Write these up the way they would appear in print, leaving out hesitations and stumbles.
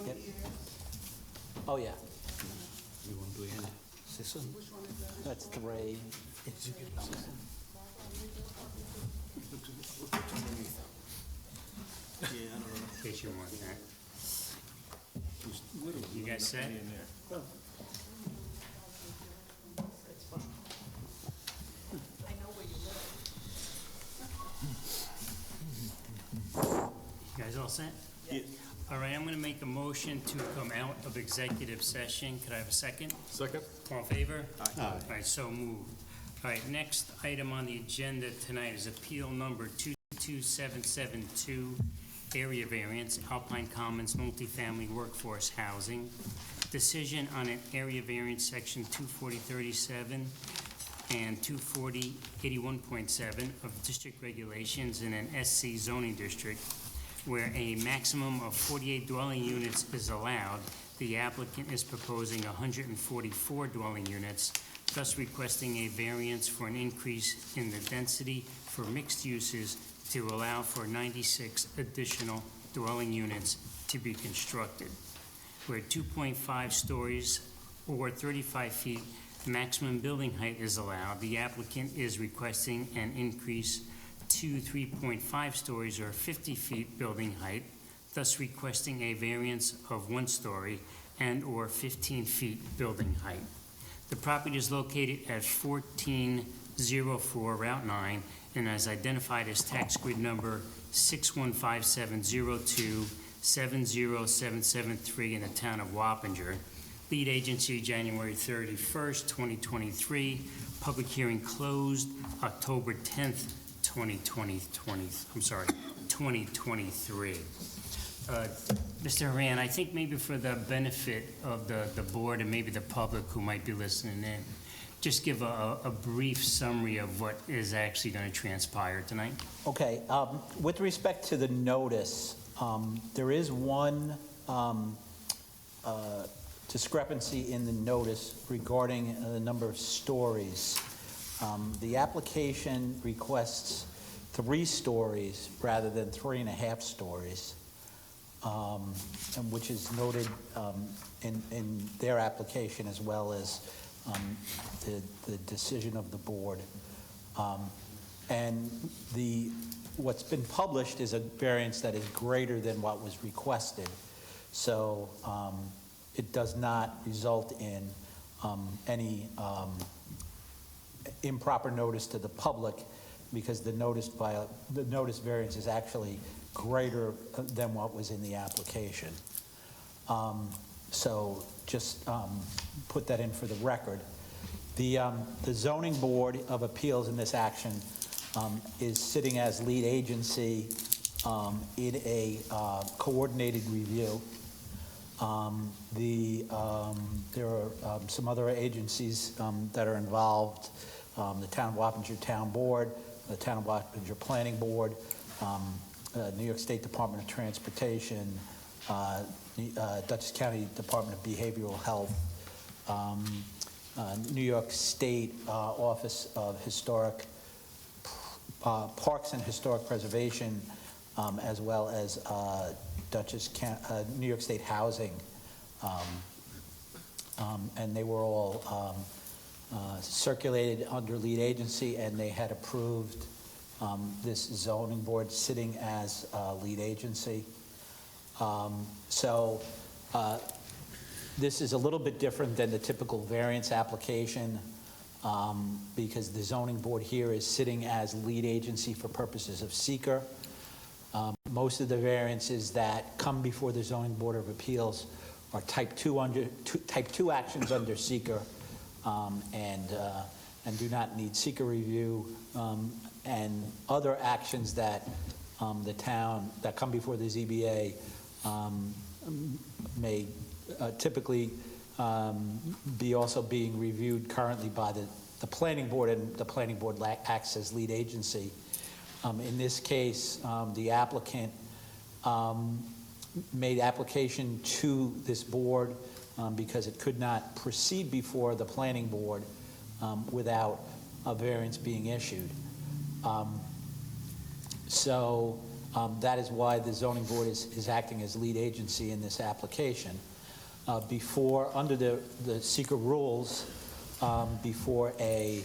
Yep. Oh, yeah. You want to do it? This one? That's 3. Yeah, I don't know. In case you want that. You guys set? You guys all set? Yeah. All right, I'm going to make a motion to come out of executive session. Could I have a second? Second? All in favor? Aye. All right, so moved. All right, next item on the agenda tonight is appeal number 22772, area variance, Alpine Commons multifamily workforce housing. Decision on an area variance section 24037 and 24081.7 of district regulations in an SC zoning district where a maximum of 48 dwelling units is allowed. The applicant is proposing 144 dwelling units, thus requesting a variance for an increase in the density for mixed uses to allow for 96 additional dwelling units to be constructed, where 2.5 stories or 35 feet maximum building height is allowed. The applicant is requesting an increase to 3.5 stories or 50 feet building height, thus requesting a variance of 1 story and/or 15 feet building height. The property is located at 1404 Route 9 and is identified as tax grid number 61570270773 in the town of Wappinger. Lead agency January 31st, 2023. Public hearing closed October 10th, 2023. Mr. Haran, I think maybe for the benefit of the board and maybe the public who might be listening in, just give a brief summary of what is actually going to transpire tonight. Okay, with respect to the notice, there is one discrepancy in the notice regarding the number of stories. The application requests 3 stories rather than 3.5 stories, and which is noted in their application as well as the decision of the board. And what's been published is a variance that is greater than what was requested. So it does not result in any improper notice to the public, because the notice variance is actually greater than what was in the application. So just put that in for the record. The zoning board of appeals in this action is sitting as lead agency in a coordinated review. There are some other agencies that are involved, the Town of Wappinger Town Board, the Town of Wappinger Planning Board, New York State Department of Transportation, Dutchess County Department of Behavioral Health, New York State Office of Historic Parks and Historic Preservation, as well as New York State Housing, and they were all circulated under lead agency, and they had approved this zoning board sitting as lead agency. So this is a little bit different than the typical variance application, because the zoning board here is sitting as lead agency for purposes of seeker. Most of the variances that come before the zoning board of appeals are type 2 actions under seeker, and do not need seeker review, and other actions that that come before the ZBA may typically be also being reviewed currently by the planning board, and the planning board acts as lead agency. In this case, the applicant made application to this board because it could not proceed before the planning board without a variance being issued. So That is why the zoning board is acting as lead agency in this application. Under the seeker rules, before a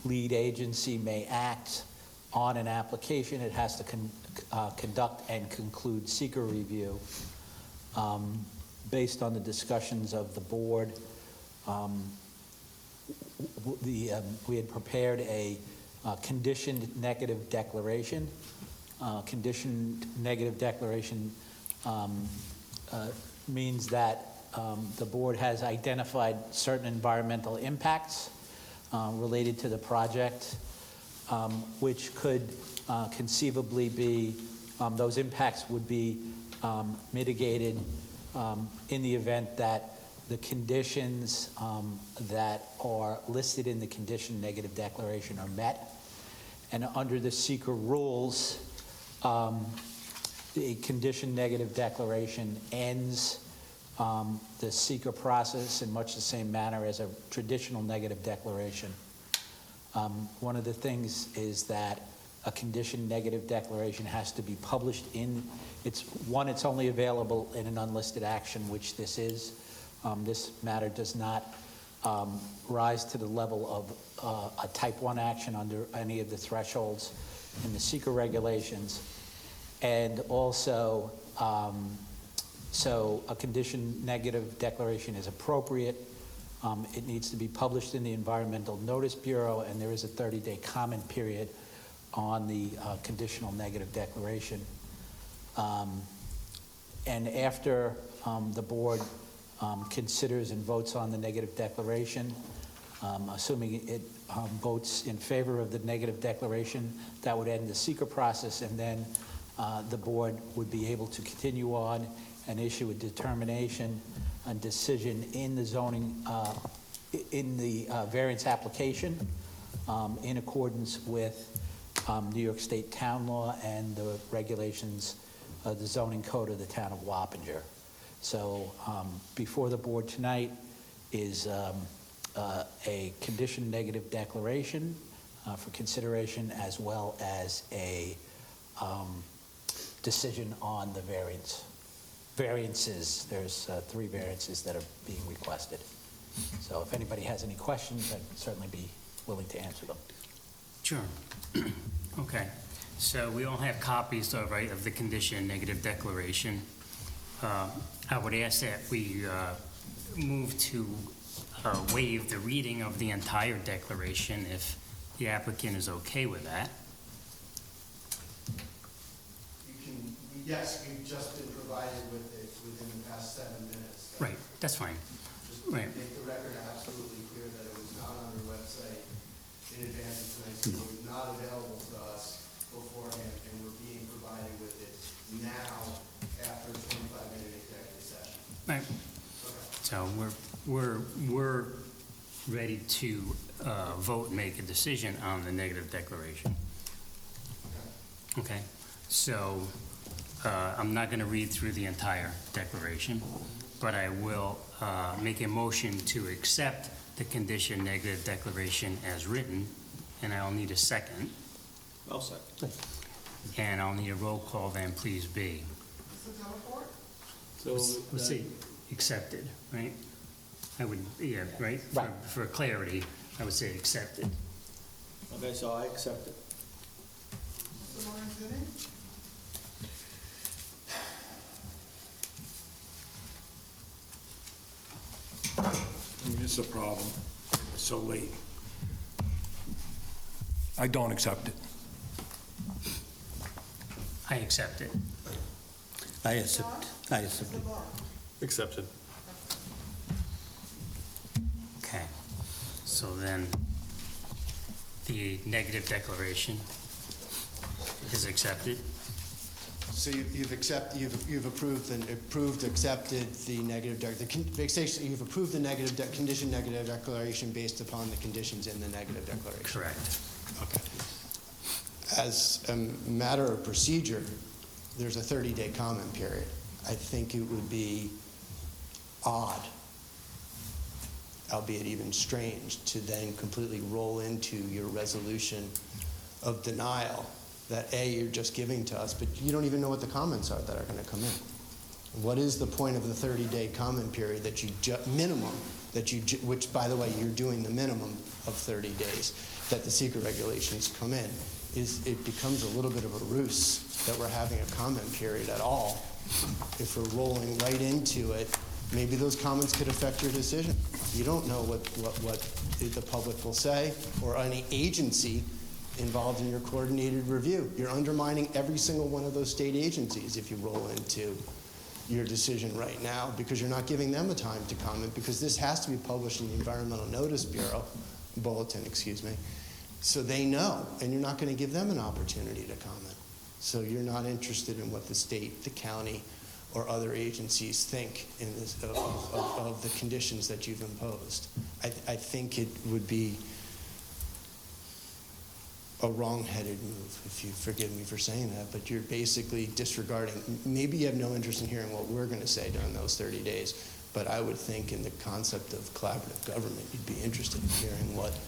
lead agency may act on an application, it has to conduct and conclude seeker review. Based on the discussions of the board, we had prepared a conditioned negative declaration. Conditioned negative declaration means that the board has identified certain environmental impacts related to the project, which could conceivably be, those impacts would be mitigated in the event that the conditions that are listed in the condition negative declaration are met. And under the seeker rules, the condition negative declaration ends the seeker process in much the same manner as a traditional negative declaration. One of the things is that a condition negative declaration has to be published it's only available in an unlisted action, which this is. This matter does not rise to the level of a type 1 action under any of the thresholds in the seeker regulations. And also, so a condition negative declaration is appropriate. It needs to be published in the Environmental Notice Bureau, and there is a 30-day comment period on the conditional negative declaration. And after the board considers and votes on the negative declaration, assuming it votes in favor of the negative declaration, that would end the seeker process, and then the board would be able to continue on and issue a determination and decision in the zoning, in the variance application in accordance with New York State town law and the regulations of the zoning code of the town of Wappinger. So before the board tonight is a condition negative declaration for consideration, as well as a decision on the variances. There's 3 variances that are being requested. So if anybody has any questions, I'd certainly be willing to answer them. Sure. Okay. So we all have copies, though, right, of the condition negative declaration. I would ask that we move to waive the reading of the entire declaration if the applicant is okay with that. Yes, we've just been provided with it within the past 7 minutes. Right, that's fine. Just Right. to make the record absolutely clear that it was not on their website in advance of tonight, so it was not available to us beforehand, and we're being provided with it now after a 25-minute executive session. Right. Okay. So we're ready to vote and make a decision on the negative declaration. Okay. So I'm not going to read through the entire declaration, but I will make a motion to accept the condition negative declaration as written, and I'll need a second. I'll second. And I'll need a roll call then, please be. So Let's see, accepted, right? I would, yeah, right? Right. For clarity, I would say accepted. Okay, so I accept it. This is a problem. It's so late. I don't accept it. I accept it. I accept. I accept it. Accepted. Okay. So then the negative declaration is accepted. So you've accepted the negative basically you've approved the condition negative declaration based upon the conditions in the negative declaration. Correct. Okay. As a matter of procedure, there's a 30-day comment period. I think it would be odd, albeit even strange, to then completely roll into your resolution of denial that A, you're just giving to us, but you don't even know what the comments are that are going to come in. What is the point of the 30-day comment period that you, minimum, that you, which, by the way, you're doing the minimum of 30 days, that the secret regulations come in, is it becomes a little bit of a ruse that we're having a comment period at all. If we're rolling right into it, maybe those comments could affect your decision. You don't know what the public will say or any agency involved in your coordinated review. You're undermining every single one of those state agencies if you roll into your decision right now, because you're not giving them a time to comment, because this has to be published in the Environmental Notice Bureau, Bulletin, excuse me, so they know, and you're not going to give them an opportunity to comment. So you're not interested in what the state, the county, or other agencies think in this, of the conditions that you've imposed. I think it would be a wrong-headed move, if you forgive me for saying that, but you're basically disregarding, maybe you have no interest in hearing what we're going to say during those 30 days, but I would think in the concept of collaborative government, you'd be interested in hearing what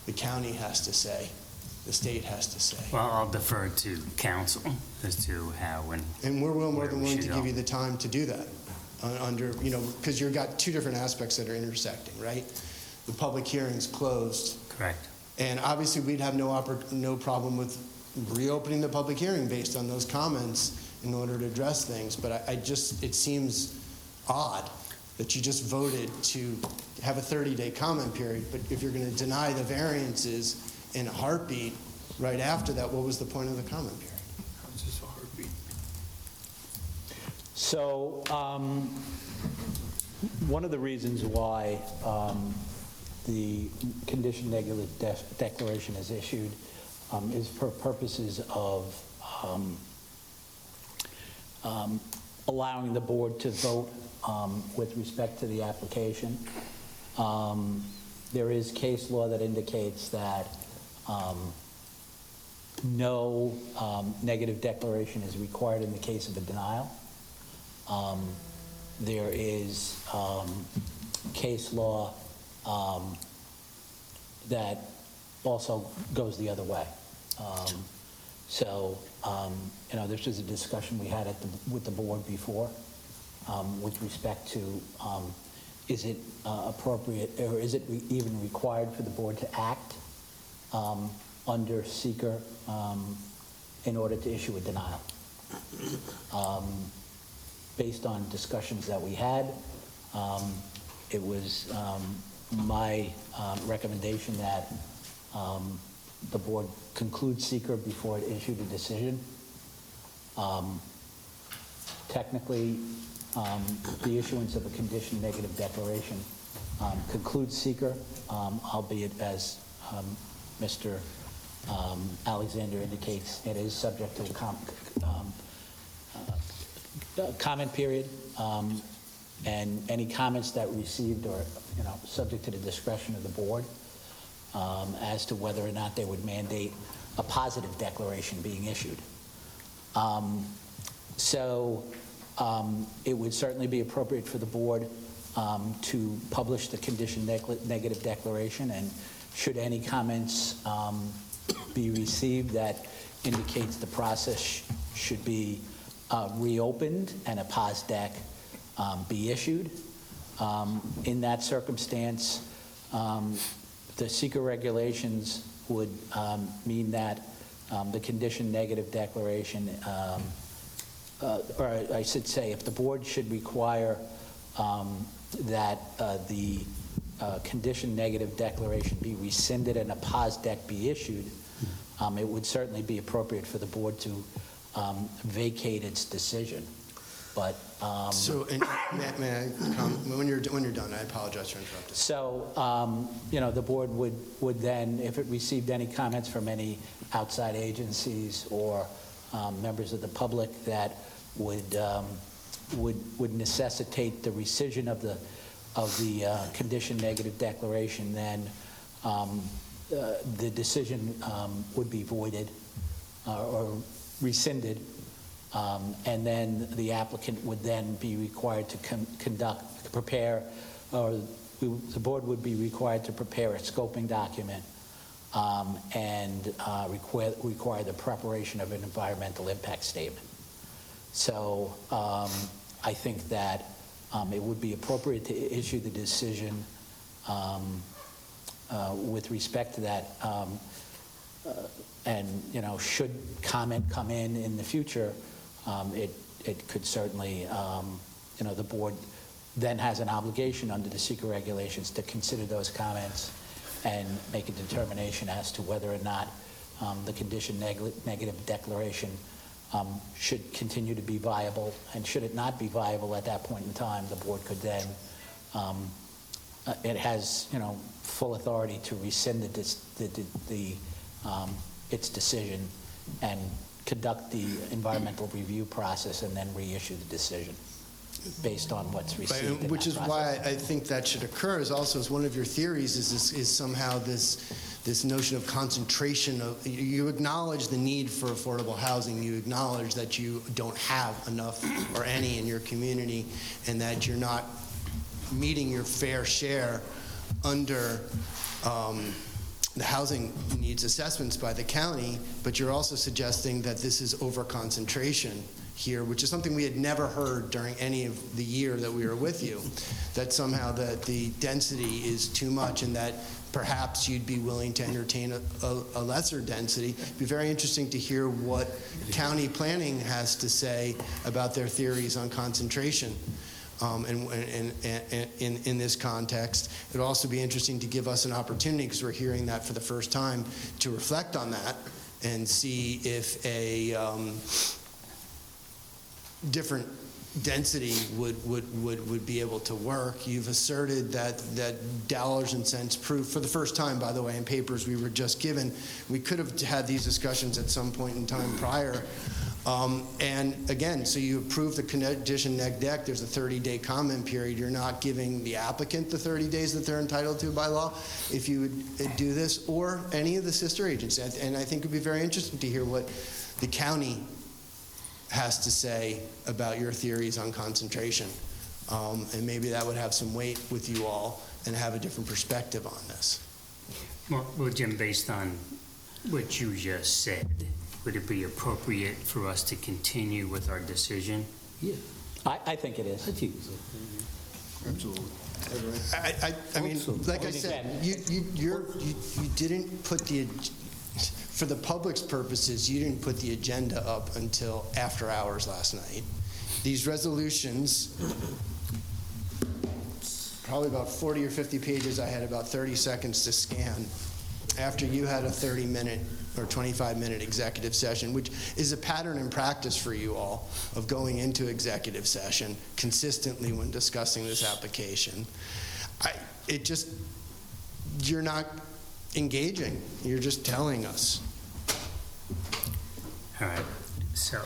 the county has to say, the state has to say. Well, I'll defer to council as to how And we're more than willing to should give go. you the time to do that, under, you know, because you've got two different aspects that are intersecting, right? The public hearing's closed, Correct. and obviously we'd have no problem with reopening the public hearing based on those comments in order to address things, but I just, it seems odd that you just voted to have a 30-day comment period, but if you're going to deny the variances in a heartbeat right after that, what was the point of the comment period? How's this a heartbeat? So one of the reasons why the condition negative declaration is issued is for purposes of allowing the board to vote with respect to the application. There is case law that indicates that no negative declaration is required in the case of a denial. There is case law that also goes the other way. You know, this is a discussion we had with the board before with respect to is it appropriate, or is it even required for the board to act under seeker in order to issue a denial? Based on discussions that we had, it was my recommendation that the board conclude seeker before it issued a decision. Technically, the issuance of a condition negative declaration concludes seeker, albeit as Mr. Alexander indicates, it is subject to a comment period, and any comments that received are, you know, subject to the discretion of the board as to whether or not they would mandate a positive declaration being issued. It would certainly be appropriate for the board to publish the condition negative declaration, and should any comments be received that indicates the process should be reopened and a pos dec be issued. In that circumstance, the seeker regulations would mean that the condition negative declaration, or I should say, if the board should require that the condition negative declaration be rescinded and a pos dec be issued, it would certainly be appropriate for the board to vacate its decision. But So, and may I comment? When you're done, I apologize for interrupting. so, you know, the board would then, if it received any comments from any outside agencies or members of the public that would necessitate the rescission of the condition negative declaration, then the decision would be voided or rescinded, and then the applicant would then be required to prepare, or the board would be required to prepare a scoping document and require the preparation of an environmental impact statement. So I think that it would be appropriate to issue the decision with respect to that. And, should comment come in the future, it could certainly, the board then has an obligation under the secret regulations to consider those comments and make a determination as to whether or not the condition negative declaration should continue to be viable. And should it not be viable at that point in time, the board could then, it has, full authority to rescind its decision and conduct the environmental review process and then reissue the decision based on what's received in that Which is why process. I think that should occur, is also as one of your theories is somehow this notion of concentration of, you acknowledge the need for affordable housing, you acknowledge that you don't have enough or any in your community, and that you're not meeting your fair share under the housing needs assessments by the county, but you're also suggesting that this is over-concentration here, which is something we had never heard during any of the year that we were with you, that somehow that the density is too much and that perhaps you'd be willing to entertain a lesser density. It'd be very interesting to hear what county planning has to say about their theories on concentration. In this context. It'd also be interesting to give us an opportunity, because we're hearing that for the first time, to reflect on that and see if a different density would be able to work. You've asserted that dollars and cents proof, for the first time, by the way, in papers we were just given. We could have had these discussions at some point in time prior. And again, so you approve the condition neg deck, there's a 30-day comment period. You're not giving the applicant the 30 days that they're entitled to by law if you would do this, or any of the sister agencies. And I think it would be very interesting to hear what the county has to say about your theories on concentration. And maybe that would have some weight with you all and have a different perspective on this. Well, Jim, based on what you just said, would it be appropriate for us to continue with our decision? Yeah, I think it is. I think so. Absolutely. I mean, Also, like I said, you didn't put the, for the public's purposes, you didn't put the agenda up until after hours last night. These resolutions, probably about 40 or 50 pages, I had about 30 seconds to scan after you had a 30-minute or 25-minute executive session, which is a pattern in practice for you all of going into executive session consistently when discussing this application. You're not engaging. You're just telling us. All right, so,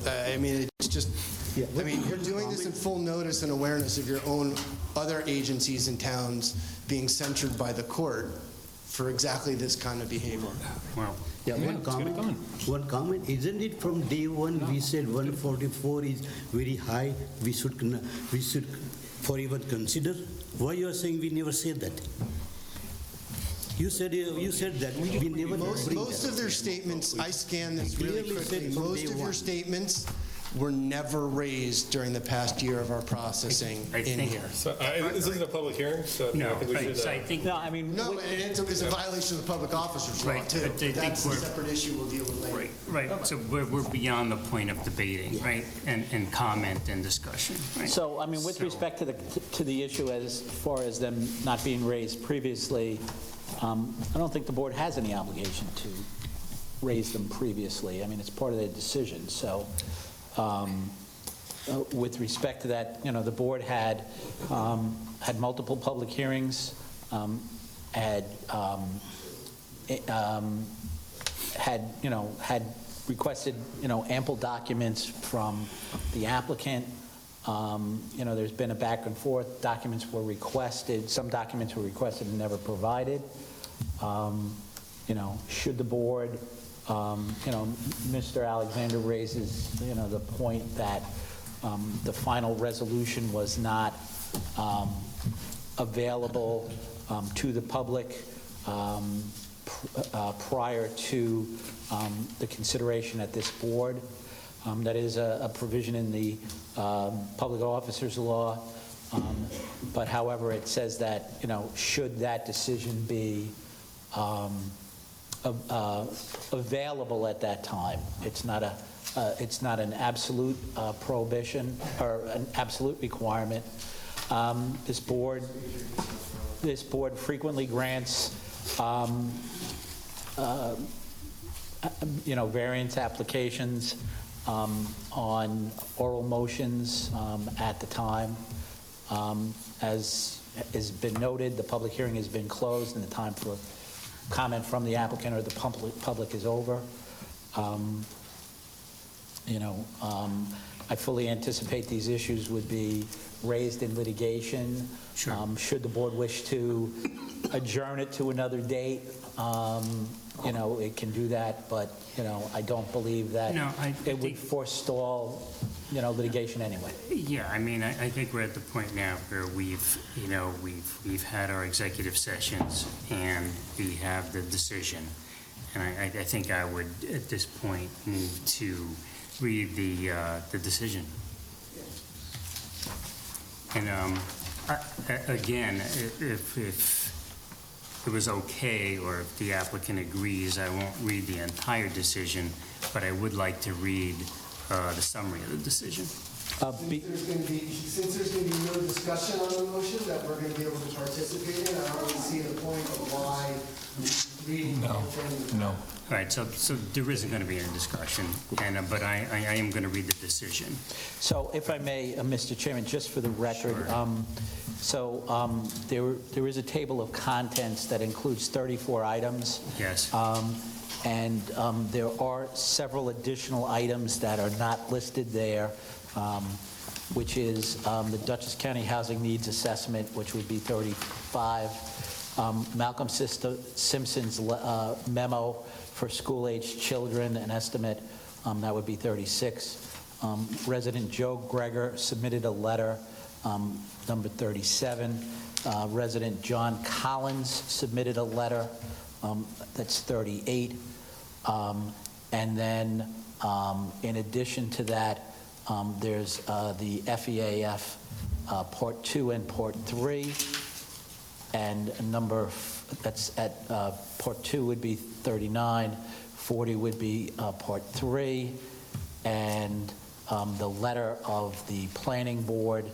I mean, it's just, Yeah. I mean, you're doing this in full notice and awareness of your own other agencies and towns being censured by the court for exactly this kind of behavior. well, Yeah, one comment. Isn't it from day one we said 144 is very high, we should forever consider? Why you are saying we never said that? You said that, we never bring Most that. of their statements, I scanned this really Clearly quickly, said from most day of your one. statements were never raised during the past year of our processing I in think- here. So, this isn't a public hearing, so I no, think we right, should. so I think, No, I mean, No, and it's a violation of the public officers law, Right, too. but I think That's a we're- separate issue we'll deal with later. right, so we're beyond the point of debating, right? And comment and discussion, right? so, I mean, with So- respect to the issue as far as them not being raised previously, I don't think the board has any obligation to raise them previously. I mean, it's part of their decision. So with respect to that, the board had multiple public hearings, had requested, ample documents from the applicant. There's been a back and forth. Documents were requested. Some documents were requested and never provided. Should the board, Mr. Alexander raises, the point that the final resolution was not available to the public. prior to the consideration at this board. That is a provision in the Public Officers Law, but however, it says that, should that decision be available at that time. It's not an absolute prohibition or an absolute requirement. This board frequently grants, variance applications on oral motions at the time. As has been noted, the public hearing has been closed and the time for comment from the applicant or the public is over. I fully anticipate these issues would be raised in litigation. Sure. Should the board wish to adjourn it to another date, it can do that, but, I don't believe that No, I it would think- forestall, litigation anyway. Yeah, I mean, I think we're at the point now where we've had our executive sessions and we have the decision. And I think I would, at this point, move to read the decision. And again, if it was okay, or if the applicant agrees, I won't read the entire decision, but I would like to read the summary of the decision. Since there's going to be no discussion on the motion that we're going to be able to participate in, I don't really see the point of why reading the whole thing. No. All right, so there isn't going to be any discussion, but I am going to read the decision. So if I may, Mr. Chairman, just for the record, Sure. There is a table of contents that includes 34 items. Yes. And there are several additional items that are not listed there, which is the Dutchess County Housing Needs Assessment, which would be 35. Malcolm Simpson's memo for school-aged children, an estimate, that would be 36. Resident Joe Greger submitted a letter, number 37. Resident John Collins submitted a letter, that's 38. And then, in addition to that, there's the FEAF Part 2 and Part 3, and that's at Part 2 would be 39, 40 would be Part 3, and the letter of the Planning Board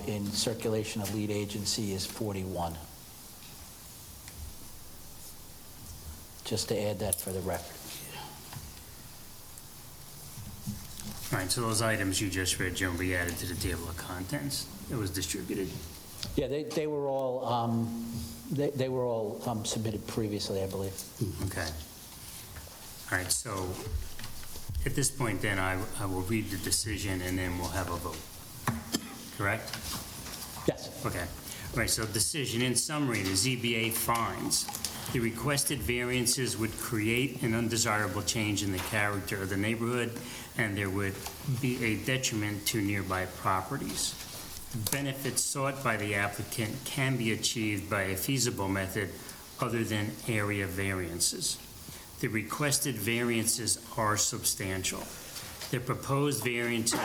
in circulation of lead agency is 41. Just to add that for the record. All right, so those items you just read, Joan, will be added to the table of contents that was distributed. Yeah, they were all submitted previously, I believe. Okay. All right, so at this point then, I will read the decision and then we'll have a vote. Correct? Yes. Okay. All right, so decision in summary, the ZBA finds the requested variances would create an undesirable change in the character of the neighborhood, and there would be a detriment to nearby properties. Benefits sought by the applicant can be achieved by a feasible method other than area variances. The requested variances are substantial. The proposed variances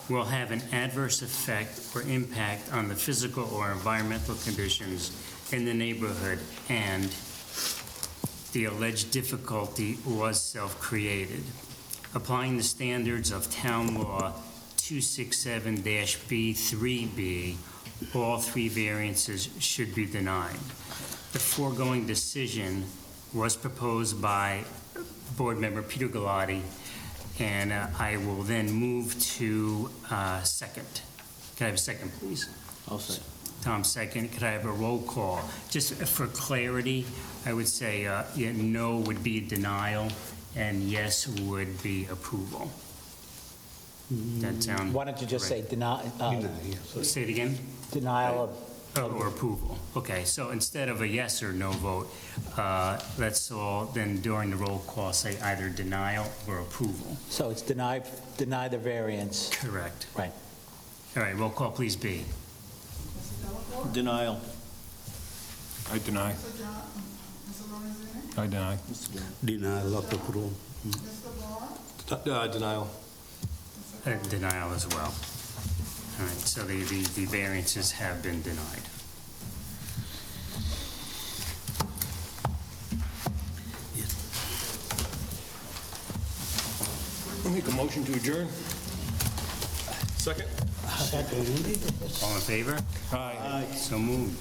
will have an adverse effect or impact on the physical or environmental conditions in the neighborhood, and the alleged difficulty was self-created. Applying the standards of Town Law 267-B3B, all three variances should be denied. The foregoing decision was proposed by Board Member Peter Galati, and I will then move to second. Can I have a second, please? I'll say. Tom, second. Could I have a roll call? Just for clarity, I would say no would be denial, and yes would be approval. That sound? Why don't you just say denial Say it again? of, Or approval. Okay, so instead of a yes or no vote, let's all then during the roll call say either denial or approval. so it's deny the variance. Correct. Right. All right, roll call, please, B. Denial. I deny. I deny. Denial of approval. Denial. Denial as well. All right, so the variances have been denied. I'll make a motion to adjourn. Second? All in favor? Aye. So moved.